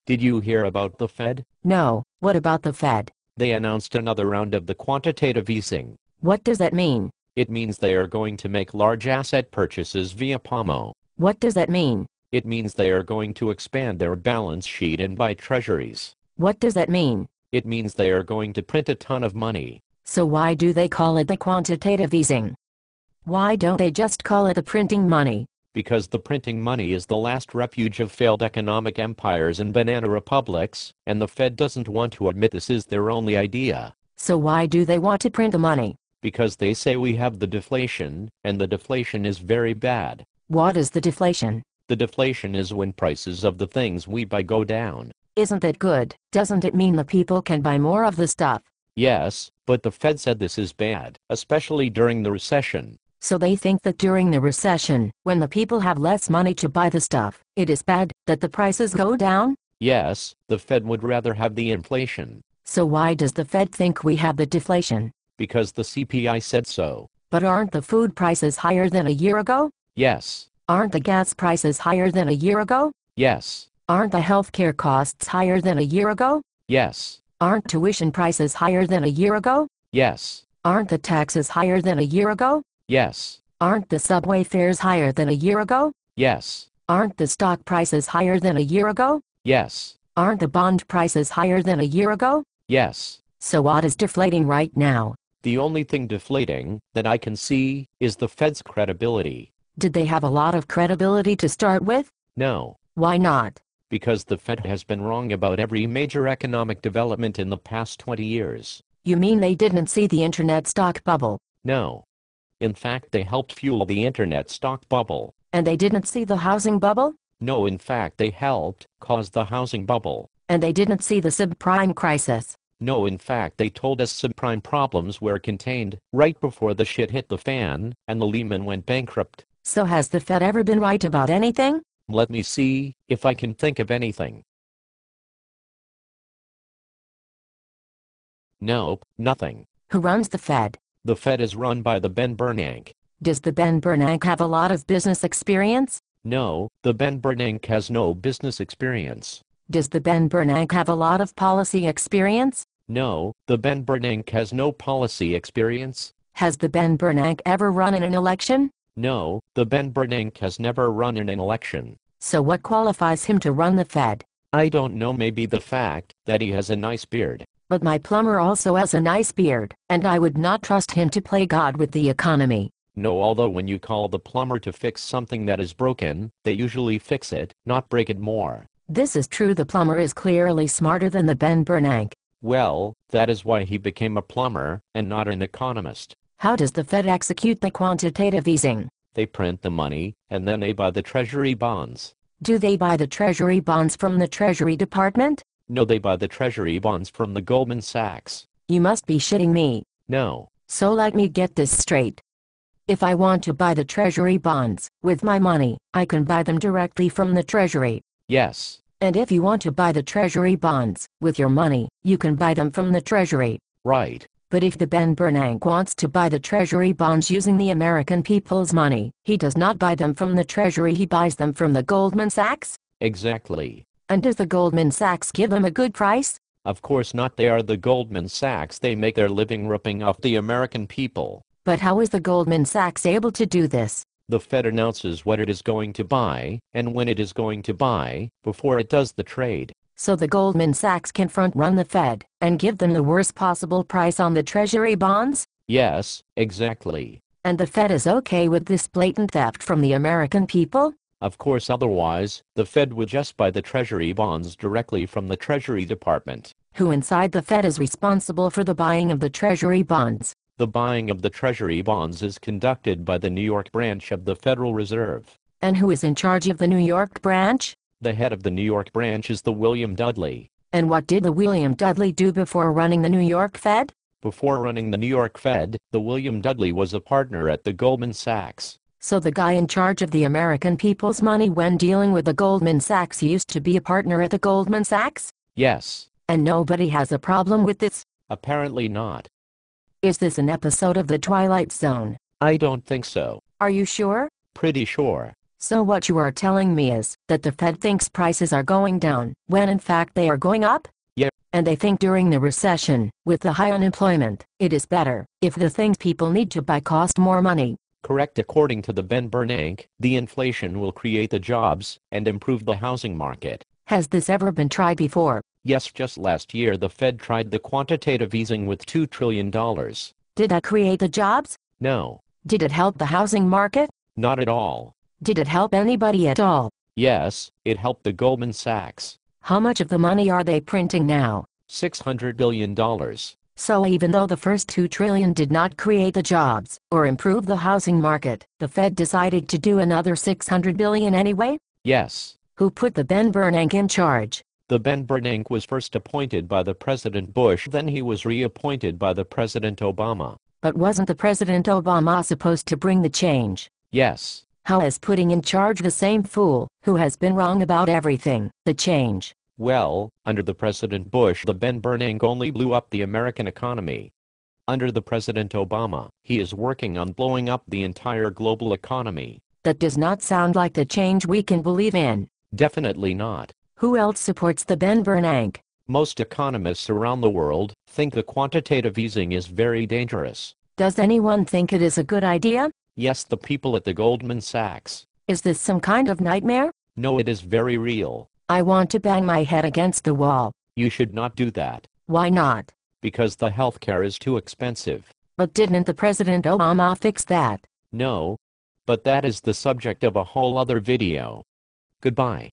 Did you hear about the Fed? No, what about the Fed? They announced another round of the quantitative easing. What does that mean? It means they are going to make large asset purchases via PAMO. What does that mean? It means they are going to expand their balance sheet and buy treasuries. What does that mean? It means they are going to print a ton of money. So why do they call it the quantitative easing? Why don't they just call it the printing money? Because the printing money is the last refuge of failed economic empires and banana republics, and the Fed doesn't want to admit this is their only idea. So why do they want to print the money? Because they say we have the deflation, and the deflation is very bad. What is the deflation? The deflation is when prices of the things we buy go down. Isn't that good? Doesn't it mean the people can buy more of the stuff? Yes, but the Fed said this is bad, especially during the recession. So they think that during the recession, when the people have less money to buy the stuff, it is bad that the prices go down? Yes, the Fed would rather have the inflation. So why does the Fed think we have the deflation? Because the CPI said so. But aren't the food prices higher than a year ago? Yes. Aren't the gas prices higher than a year ago? Yes. Aren't the healthcare costs higher than a year ago? Yes. Aren't tuition prices higher than a year ago? Yes. Aren't the taxes higher than a year ago? Yes. Aren't the subway fares higher than a year ago? Yes. Aren't the stock prices higher than a year ago? Yes. Aren't the bond prices higher than a year ago? Yes. So what is deflating right now? The only thing deflating that I can see is the Fed's credibility. Did they have a lot of credibility to start with? No. Why not? Because the Fed has been wrong about every major economic development in the past 20 years. You mean they didn't see the internet stock bubble? No. In fact, they helped fuel the internet stock bubble. And they didn't see the housing bubble? No, in fact, they helped cause the housing bubble. And they didn't see the subprime crisis? No, in fact, they told us subprime problems were contained right before the shit hit the fan and the Lehman went bankrupt. So has the Fed ever been right about anything? Let me see if I can think of anything. Nope, nothing. Who runs the Fed? The Fed is run by the Ben Bernanke. Does the Ben Bernanke have a lot of business experience? No, the Ben Bernanke has no business experience. Does the Ben Bernanke have a lot of policy experience? No, the Ben Bernanke has no policy experience. Has the Ben Bernanke ever run in an election? No, the Ben Bernanke has never run in an election. So what qualifies him to run the Fed? I don't know, maybe the fact that he has a nice beard. But my plumber also has a nice beard, and I would not trust him to play God with the economy. No, although when you call the plumber to fix something that is broken, they usually fix it, not break it more. This is true. The plumber is clearly smarter than the Ben Bernanke. Well, that is why he became a plumber and not an economist. How does the Fed execute the quantitative easing? They print the money, and then they buy the treasury bonds. Do they buy the treasury bonds from the Treasury Department? No, they buy the treasury bonds from the Goldman Sachs. You must be shitting me. No. So let me get this straight. If I want to buy the treasury bonds with my money, I can buy them directly from the Treasury. Yes. And if you want to buy the treasury bonds with your money, you can buy them from the Treasury. Right. But if the Ben Bernanke wants to buy the treasury bonds using the American people's money, he does not buy them from the Treasury, he buys them from the Goldman Sachs? Exactly. And does the Goldman Sachs give him a good price? Of course not, they are the Goldman Sachs, they make their living ripping off the American people. But how is the Goldman Sachs able to do this? The Fed announces what it is going to buy, and when it is going to buy, before it does the trade. So the Goldman Sachs can front-run the Fed, and give them the worst possible price on the treasury bonds? Yes, exactly. And the Fed is okay with this blatant theft from the American people? Of course, otherwise, the Fed would just buy the treasury bonds directly from the Treasury Department. Who inside the Fed is responsible for the buying of the treasury bonds? The buying of the treasury bonds is conducted by the New York branch of the Federal Reserve. And who is in charge of the New York branch? The head of the New York branch is the William Dudley. And what did the William Dudley do before running the New York Fed? Before running the New York Fed, the William Dudley was a partner at the Goldman Sachs. So the guy in charge of the American people's money when dealing with the Goldman Sachs used to be a partner at the Goldman Sachs? Yes. And nobody has a problem with this? Apparently not. Is this an episode of The Twilight Zone? I don't think so. Are you sure? Pretty sure. So what you are telling me is that the Fed thinks prices are going down, when in fact they are going up? Yeah. And they think during the recession, with the high unemployment, it is better if the things people need to buy cost more money. Correct. According to the Ben Bernanke, the inflation will create the jobs and improve the housing market. Has this ever been tried before? Yes, just last year the Fed tried the quantitative easing with $2 trillion. Did that create the jobs? No. Did it help the housing market? Not at all. Did it help anybody at all? Yes, it helped the Goldman Sachs. How much of the money are they printing now? $600 billion. So even though the first $2 trillion did not create the jobs or improve the housing market, the Fed decided to do another $600 billion anyway? Yes. Who put the Ben Bernanke in charge? The Ben Bernanke was first appointed by the President Bush, then he was reappointed by the President Obama. But wasn't the President Obama supposed to bring the change? Yes. How is putting in charge the same fool, who has been wrong about everything, the change? Well, under the President Bush, the Ben Bernanke only blew up the American economy. Under the President Obama, he is working on blowing up the entire global economy. That does not sound like the change we can believe in. Definitely not. Who else supports the Ben Bernanke? Most economists around the world think the quantitative easing is very dangerous. Does anyone think it is a good idea? Yes, the people at the Goldman Sachs. Is this some kind of nightmare? No, it is very real. I want to bang my head against the wall. You should not do that. Why not? Because the healthcare is too expensive. But didn't the President Obama fix that? No. But that is the subject of a whole other video. Goodbye.